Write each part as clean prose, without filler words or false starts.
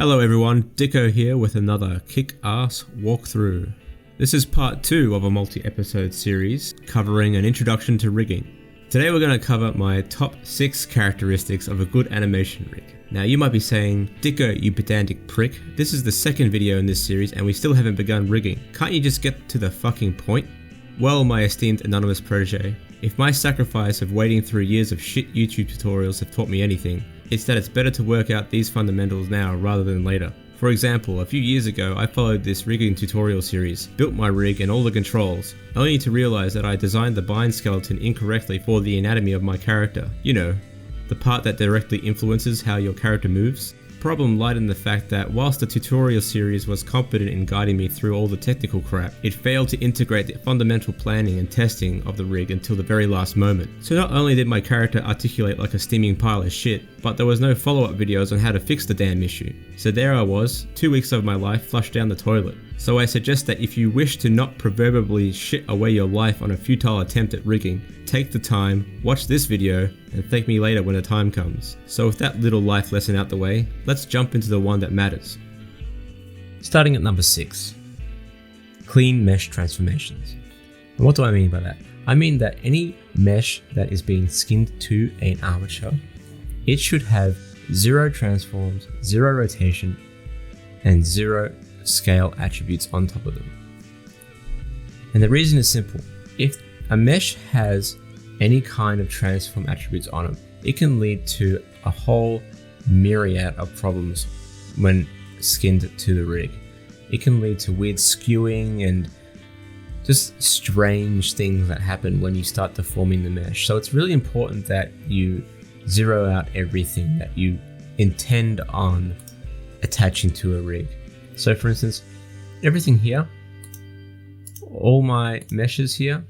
Hello everyone, Dikko here with another kick-ass walkthrough. This is part 2 of a multi-episode series covering an introduction to rigging. Today we're going to cover my top 6 characteristics of a good animation rig. Now you might be saying, Dikko, you pedantic prick, this is the second video in this series and we still haven't begun rigging. Can't you just get to the fucking point? Well, my esteemed anonymous protege, if my sacrifice of wading through years of shit YouTube tutorials have taught me anything, it's that it's better to work out these fundamentals now rather than later. For example, a few years ago I followed this rigging tutorial series, built my rig and all the controls, only to realize that I designed the bind skeleton incorrectly for the anatomy of my character. You know, the part that directly influences how your character moves. The problem lied in the fact that whilst the tutorial series was competent in guiding me through all the technical crap, it failed to integrate the fundamental planning and testing of the rig until the very last moment. So not only did my character articulate like a steaming pile of shit, but there was no follow-up videos on how to fix the damn issue. So there I was, 2 weeks of my life flushed down the toilet. So I suggest that if you wish to not proverbially shit away your life on a futile attempt at rigging, take the time, watch this video, and thank me later when the time comes. So with that little life lesson out the way, let's jump into the one that matters. Starting at number 6. Clean mesh transformations. And what do I mean by that? I mean that any mesh that is being skinned to an armature, it should have 0 transforms, 0 rotation, and 0 scale attributes on top of them. And the reason is simple. If a mesh has any kind of transform attributes on it, it can lead to a whole myriad of problems when skinned to the rig. It can lead to weird skewing and just strange things that happen when you start deforming the mesh. So it's really important that you zero out everything that you intend on attaching to a rig. So for instance, everything here, all my meshes here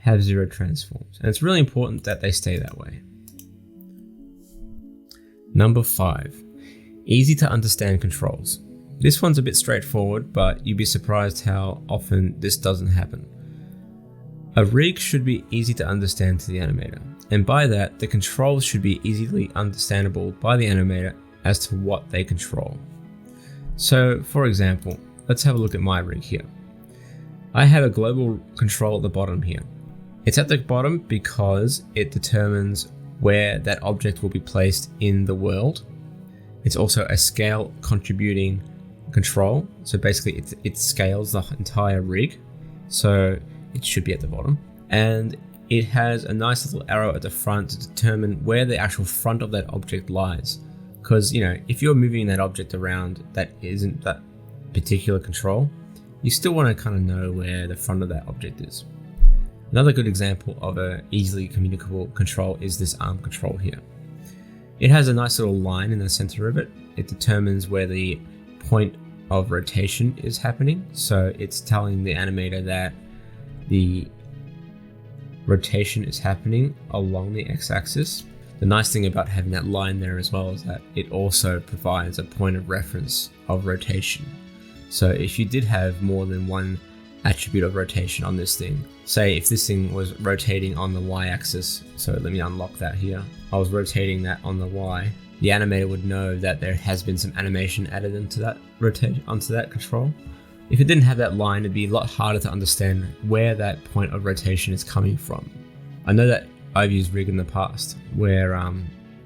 have 0 transforms, and it's really important that they stay that way. Number 5, easy to understand controls. This one's a bit straightforward, but you'd be surprised how often this doesn't happen. A rig should be easy to understand to the animator, and by that, the controls should be easily understandable by the animator as to what they control. So for example, let's have a look at my rig here. I have a global control at the bottom here. It's at the bottom because it determines where that object will be placed in the world. It's also a scale contributing control. So basically it scales the entire rig. So it should be at the bottom. And it has a nice little arrow at the front to determine where the actual front of that object lies. Because, you know, if you're moving that object around that isn't that particular control, you still want to kind of know where the front of that object is. Another good example of a easily communicable control is this arm control here. It has a nice little line in the center of it. It determines where the point of rotation is happening. So it's telling the animator that the rotation is happening along the x-axis. The nice thing about having that line there as well is that it also provides a point of reference of rotation. So if you did have more than one attribute of rotation on this thing, say if this thing was rotating on the y-axis, so let me unlock that here, I was rotating that on the y, the animator would know that there has been some animation added into that onto that control. If it didn't have that line, it'd be a lot harder to understand where that point of rotation is coming from. I know that I've used rig in the past where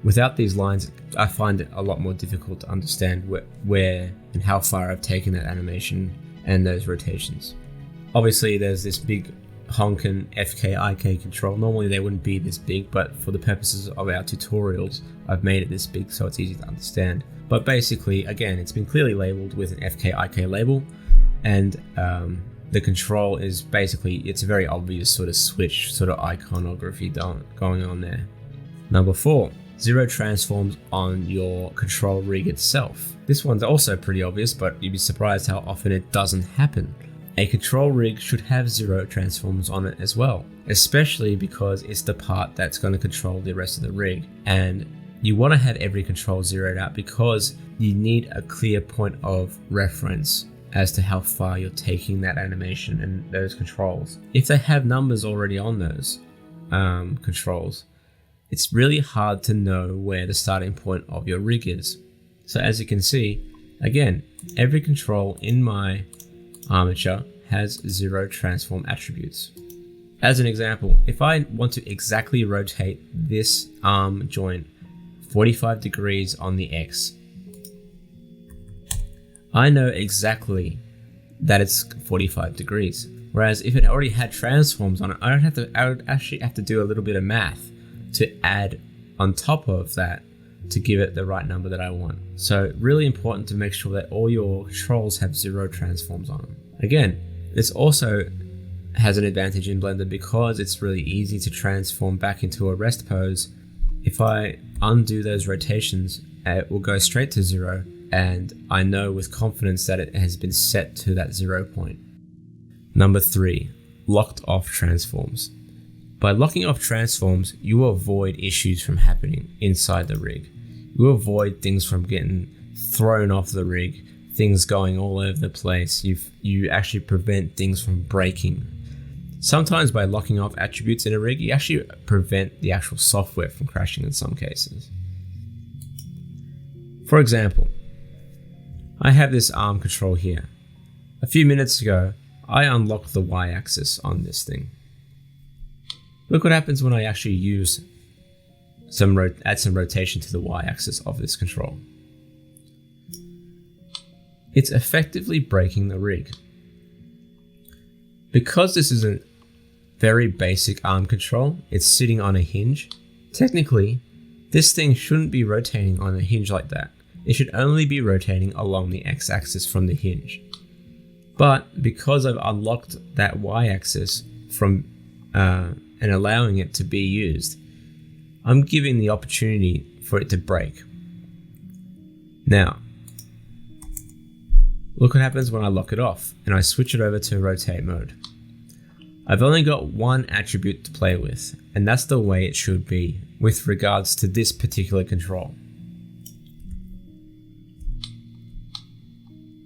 without these lines I find it a lot more difficult to understand where and how far I've taken that animation and those rotations. Obviously there's this big honkin' FK-IK control. Normally they wouldn't be this big, but for the purposes of our tutorials I've made it this big so it's easy to understand. But basically, again, it's been clearly labeled with an FK-IK label, and the control is basically, it's a very obvious sort of switch, sort of iconography going on there. Number 4, 0 transforms on your control rig itself. This one's also pretty obvious, but you'd be surprised how often it doesn't happen. A control rig should have 0 transforms on it as well, especially because it's the part that's going to control the rest of the rig. And you want to have every control zeroed out because you need a clear point of reference as to how far you're taking that animation and those controls. If they have numbers already on those controls, it's really hard to know where the starting point of your rig is. So as you can see, Again, every control in my armature has 0 transform attributes. As an example, if I want to exactly rotate this arm joint 45 degrees on the X, I know exactly that it's 45 degrees. Whereas if it already had transforms on it, I would actually have to do a little bit of math to add on top of that to give it the right number that I want. So really important to make sure that all your controls have 0 transforms on them. Again, this also has an advantage in Blender because it's really easy to transform back into a rest pose. If I undo those rotations, it will go straight to 0, and I know with confidence that it has been set to that 0 point. Number 3, locked off transforms. By locking off transforms, you avoid issues from happening inside the rig. You avoid things from getting thrown off the rig, things going all over the place. You actually prevent things from breaking. Sometimes by locking off attributes in a rig, you actually prevent the actual software from crashing in some cases. For example, I have this arm control here. A few minutes ago, I unlocked the Y-axis on this thing. Look what happens when I actually add some rotation to the Y-axis of this control. It's effectively breaking the rig. Because this is a very basic arm control, it's sitting on a hinge. Technically, this thing shouldn't be rotating on a hinge like that. It should only be rotating along the X-axis from the hinge. But because I've unlocked that Y-axis from and allowing it to be used, I'm giving the opportunity for it to break. Now, look what happens when I lock it off and I switch it over to rotate mode. I've only got one attribute to play with, and that's the way it should be with regards to this particular control.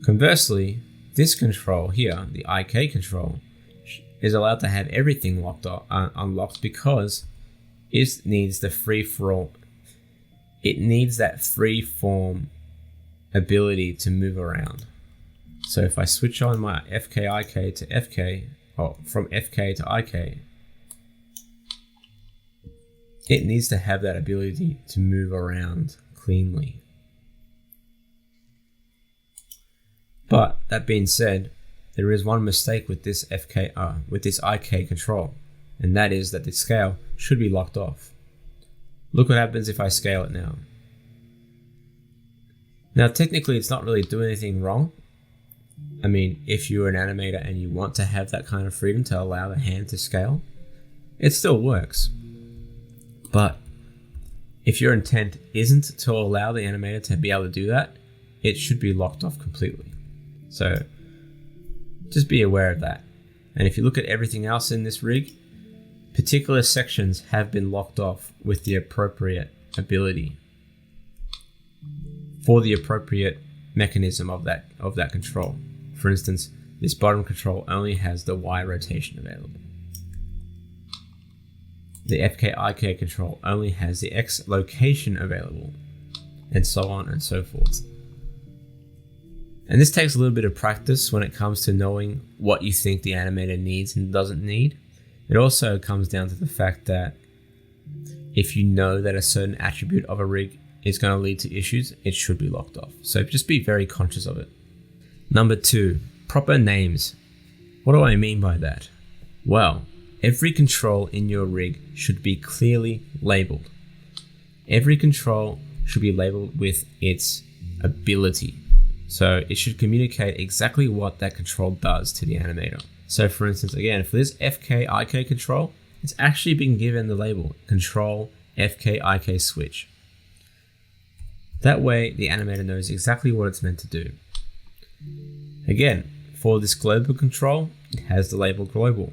Conversely, this control here, the IK control, is allowed to have everything unlocked because it needs the free-for-all. It needs that free-form ability to move around. So if I switch on my FK-IK to FK, or from FK to IK, it needs to have that ability to move around cleanly. But that being said, there is one mistake with this IK control, and that is that the scale should be locked off. Look what happens if I scale it now. Now technically it's not really doing anything wrong. I mean, if you're an animator and you want to have that kind of freedom to allow the hand to scale, it still works. But if your intent isn't to allow the animator to be able to do that, it should be locked off completely. So just be aware of that. And if you look at everything else in this rig, particular sections have been locked off with the appropriate ability for the appropriate mechanism of that control. For instance, this bottom control only has the Y rotation available. The FK-IK control only has the X location available, and so on and so forth. And this takes a little bit of practice when it comes to knowing what you think the animator needs and doesn't need. It also comes down to the fact that if you know that a certain attribute of a rig is going to lead to issues, it should be locked off. So just be very conscious of it. Number 2, proper names. What do I mean by that? Well, every control in your rig should be clearly labeled. Every control should be labeled with its ability. So it should communicate exactly what that control does to the animator. So for instance, again, for this FK-IK control, it's actually been given the label control FK-IK switch. That way the animator knows exactly what it's meant to do. Again, for this global control, it has the label global.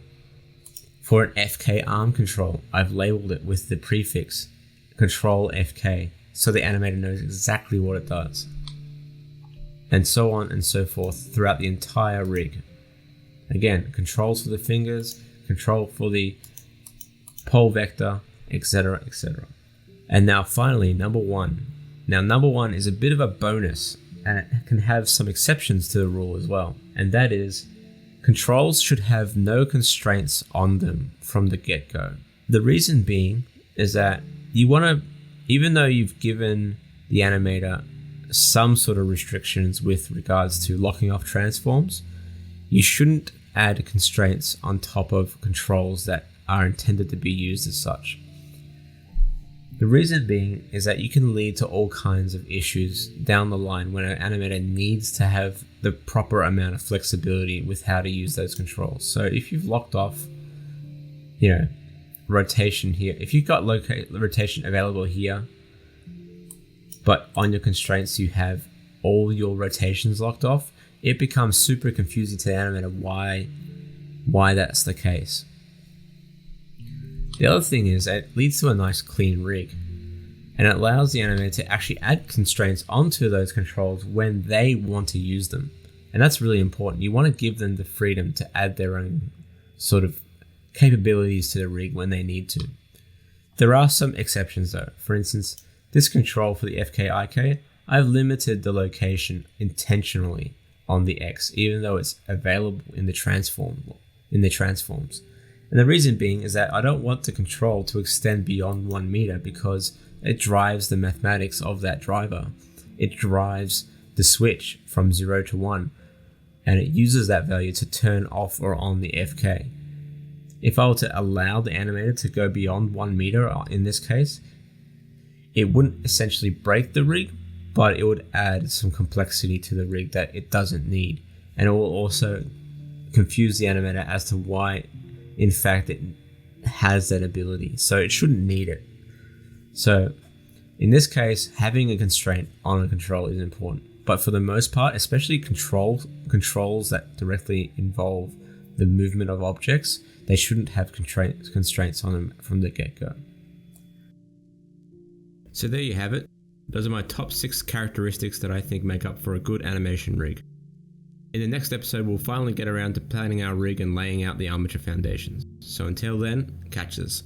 For an FK arm control, I've labeled it with the prefix control FK, so the animator knows exactly what it does. And so on and so forth throughout the entire rig. Again, controls for the fingers, control for the pole vector, etc, etc. And now finally, number 1. Now number 1 is a bit of a bonus, and it can have some exceptions to the rule as well, and that is controls should have no constraints on them from the get-go. The reason being is that you want to, even though you've given the animator some sort of restrictions with regards to locking off transforms, you shouldn't add constraints on top of controls that are intended to be used as such. The reason being is that you can lead to all kinds of issues down the line when an animator needs to have the proper amount of flexibility with how to use those controls. So if you've locked off, rotation here, if you've got rotation available here, but on your constraints you have all your rotations locked off, it becomes super confusing to the animator why that's the case. The other thing is that it leads to a nice clean rig, and it allows the animator to actually add constraints onto those controls when they want to use them. And that's really important. You want to give them the freedom to add their own sort of capabilities to the rig when they need to. There are some exceptions though. For instance, this control for the FK-IK, I've limited the location intentionally on the X, even though it's available in the transforms. And the reason being is that I don't want the control to extend beyond 1 meter because it drives the mathematics of that driver. It drives the switch from 0 to 1, and it uses that value to turn off or on the FK. If I were to allow the animator to go beyond 1 meter in this case, it wouldn't essentially break the rig, but it would add some complexity to the rig that it doesn't need. And it will also confuse the animator as to why, in fact, it has that ability. So it shouldn't need it. So in this case, having a constraint on a control is important. But for the most part, especially controls that directly involve the movement of objects, they shouldn't have constraints on them from the get-go. So there you have it. Those are my top 6 characteristics that I think make up for a good animation rig. In the next episode, we'll finally get around to planning our rig and laying out the armature foundations. So until then, catch us.